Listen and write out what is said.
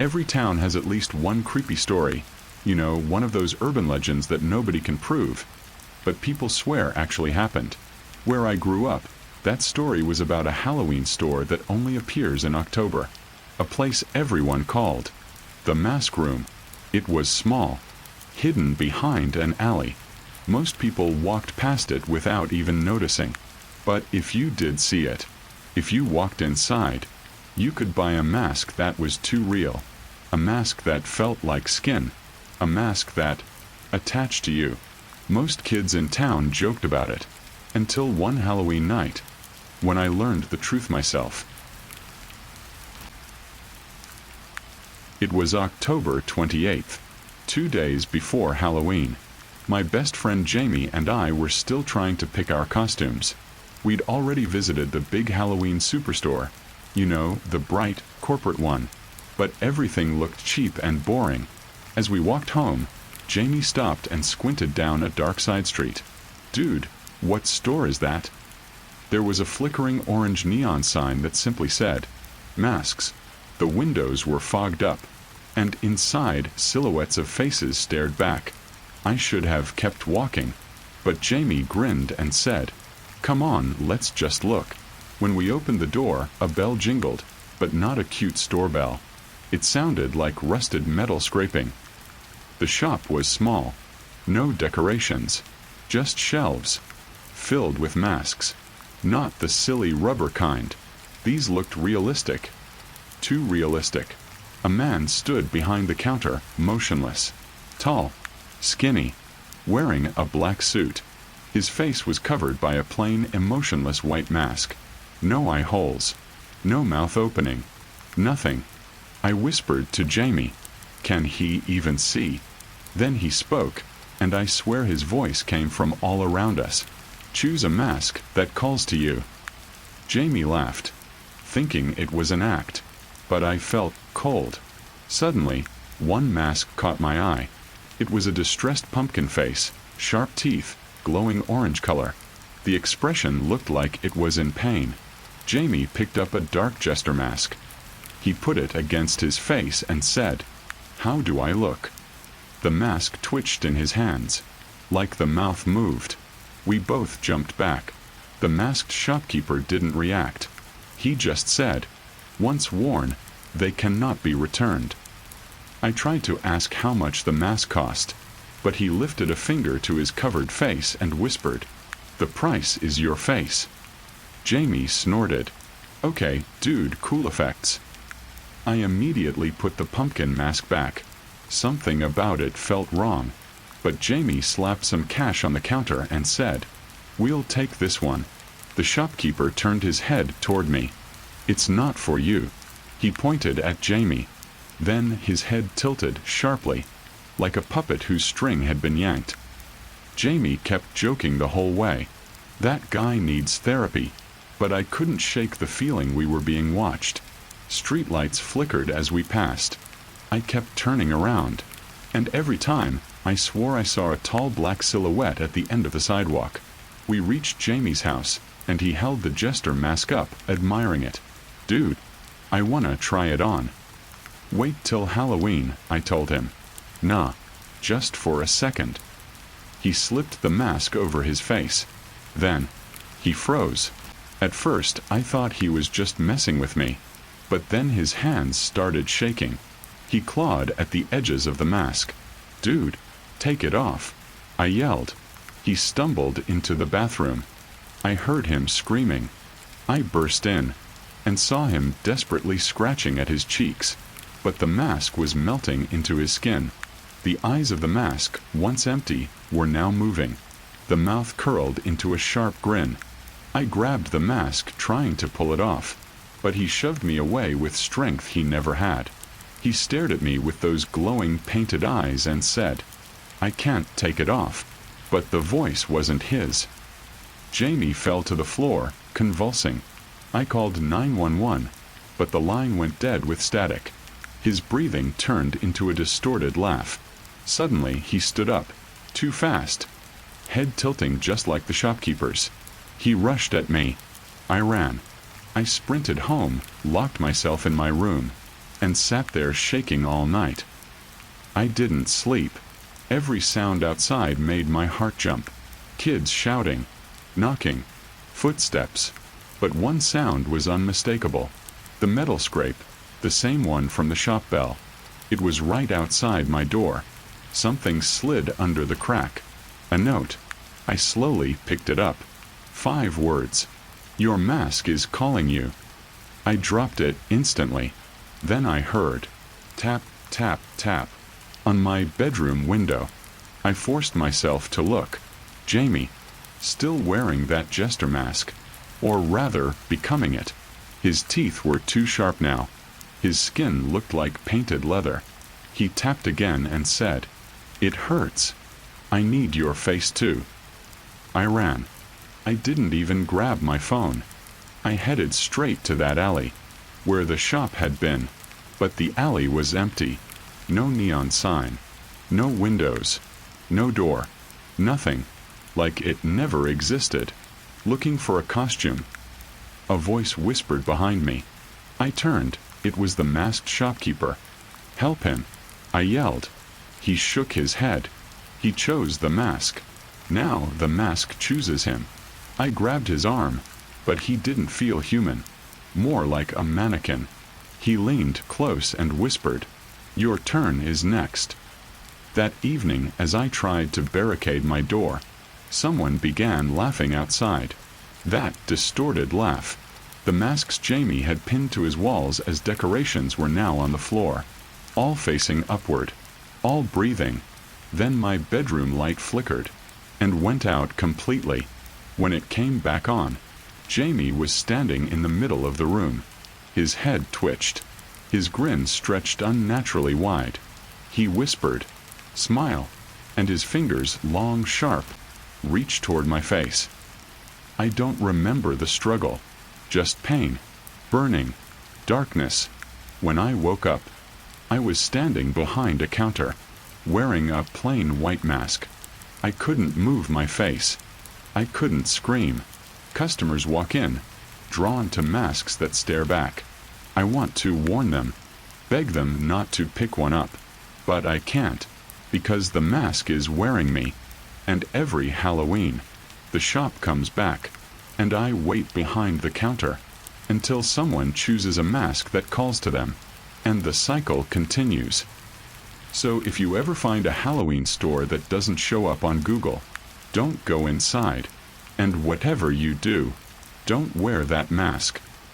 Every town has at least one creepy story. You know, one of those urban legends that nobody can prove, but people swear actually happened. Where I grew up, that story was about a Halloween store that only appears in October. A place everyone called the Mask Room. It was small, hidden behind an alley. Most people walked past it without even noticing. But if you did see it, if you walked inside, you could buy a mask that was too real. A mask that felt like skin. A mask that attached to you. Most kids in town joked about it. Until one Halloween night, when I learned the truth myself. It was October 28th, 2 days before Halloween. My best friend Jamie and I were still trying to pick our costumes. We'd already visited the big Halloween superstore, you know, the bright, corporate one. But everything looked cheap and boring. As we walked home, Jamie stopped and squinted down a dark side street. "Dude, what store is that?" There was a flickering orange neon sign that simply said, "Masks." The windows were fogged up, and inside silhouettes of faces stared back. I should have kept walking, but Jamie grinned and said, "Come on, let's just look." When we opened the door, a bell jingled, but not a cute store bell. It sounded like rusted metal scraping. The shop was small. No decorations. Just shelves, filled with masks. Not the silly rubber kind. These looked realistic. Too realistic. A man stood behind the counter, motionless. Tall. Skinny. Wearing a black suit. His face was covered by a plain, emotionless white mask. No eye holes. No mouth opening. Nothing. I whispered to Jamie, "Can he even see?" Then he spoke, and I swear his voice came from all around us. "Choose a mask that calls to you." Jamie laughed, thinking it was an act, but I felt cold. Suddenly, one mask caught my eye. It was a distressed pumpkin face, sharp teeth, glowing orange color. The expression looked like it was in pain. Jamie picked up a dark jester mask. He put it against his face and said, "How do I look?" The mask twitched in his hands, like the mouth moved. We both jumped back. The masked shopkeeper didn't react. He just said, "Once worn, they cannot be returned." I tried to ask how much the mask cost, but he lifted a finger to his covered face and whispered, "The price is your face." Jamie snorted. "Okay, dude, cool effects." I immediately put the pumpkin mask back. Something about it felt wrong, but Jamie slapped some cash on the counter and said, "We'll take this one." The shopkeeper turned his head toward me. "It's not for you." He pointed at Jamie. Then his head tilted sharply, like a puppet whose string had been yanked. Jamie kept joking the whole way. "That guy needs therapy." But I couldn't shake the feeling we were being watched. Streetlights flickered as we passed. I kept turning around, and every time, I swore I saw a tall black silhouette at the end of the sidewalk. We reached Jamie's house, and he held the jester mask up, admiring it. "Dude, I wanna try it on." "Wait till Halloween," I told him. "Nah, just for a second." He slipped the mask over his face. Then, he froze. At first, I thought he was just messing with me, but then his hands started shaking. He clawed at the edges of the mask. "Dude, take it off," I yelled. He stumbled into the bathroom. I heard him screaming. I burst in, and saw him desperately scratching at his cheeks, but the mask was melting into his skin. The eyes of the mask, once empty, were now moving. The mouth curled into a sharp grin. I grabbed the mask, trying to pull it off, but he shoved me away with strength he never had. He stared at me with those glowing, painted eyes and said, "I can't take it off." But the voice wasn't his. Jamie fell to the floor, convulsing. I called 911, but the line went dead with static. His breathing turned into a distorted laugh. Suddenly, he stood up, too fast, head tilting just like the shopkeeper's. He rushed at me. I ran. I sprinted home, locked myself in my room. and sat there shaking all night. I didn't sleep. Every sound outside made my heart jump. Kids shouting, knocking, footsteps. But one sound was unmistakable. The metal scrape, the same one from the shop bell. It was right outside my door. Something slid under the crack. A note. I slowly picked it up. 5 words. "Your mask is calling you." I dropped it instantly. Then I heard tap, tap, tap on my bedroom window. I forced myself to look. Jamie, still wearing that jester mask, or rather becoming it. His teeth were too sharp now. His skin looked like painted leather. He tapped again and said, "It hurts. I need your face too." I ran. I didn't even grab my phone. I headed straight to that alley, where the shop had been. But the alley was empty. No neon sign. No windows. No door. Nothing. Like it never existed. Looking for a costume. A voice whispered behind me. I turned. It was the masked shopkeeper. "Help him," I yelled. He shook his head. He chose the mask. Now the mask chooses him. I grabbed his arm, but he didn't feel human. More like a mannequin. He leaned close and whispered, "Your turn is next." That evening, as I tried to barricade my door, someone began laughing outside. That distorted laugh. The masks Jamie had pinned to his walls as decorations were now on the floor, all facing upward, all breathing. Then my bedroom light flickered and went out completely. When it came back on, Jamie was standing in the middle of the room. His head twitched. His grin stretched unnaturally wide. He whispered, "Smile," and his fingers, long, sharp, reached toward my face. I don't remember the struggle, just pain, burning, darkness. When I woke up, I was standing behind a counter, wearing a plain white mask. I couldn't move my face. I couldn't scream. Customers walk in, drawn to masks that stare back. I want to warn them, beg them not to pick one up, but I can't, because the mask is wearing me. And every Halloween, the shop comes back, and I wait behind the counter until someone chooses a mask that calls to them, and the cycle continues. So if you ever find a Halloween store that doesn't show up on Google, don't go inside. And whatever you do, don't wear that mask.